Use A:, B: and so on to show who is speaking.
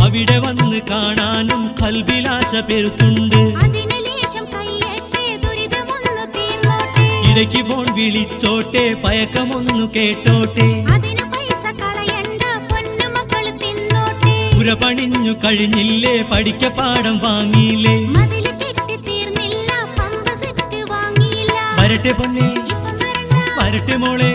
A: അവിടെ വന്ന് കാണാനും കൽബിലാശ പെരുത്തുണ്ട്. ഇടയ്ക്ക് ഫോൺ വിളിച്ചോട്ടെ, പയക്കമൊന്നു കേട്ടോട്ടെ. പുര പണിഞ്ഞു കഴിഞ്ഞില്ലേ, പഠിക്ക പാഠം വാങ്ങിയില്ലേ. വരട്ടെ പൊന്നെ, വരട്ടെ മോളെ.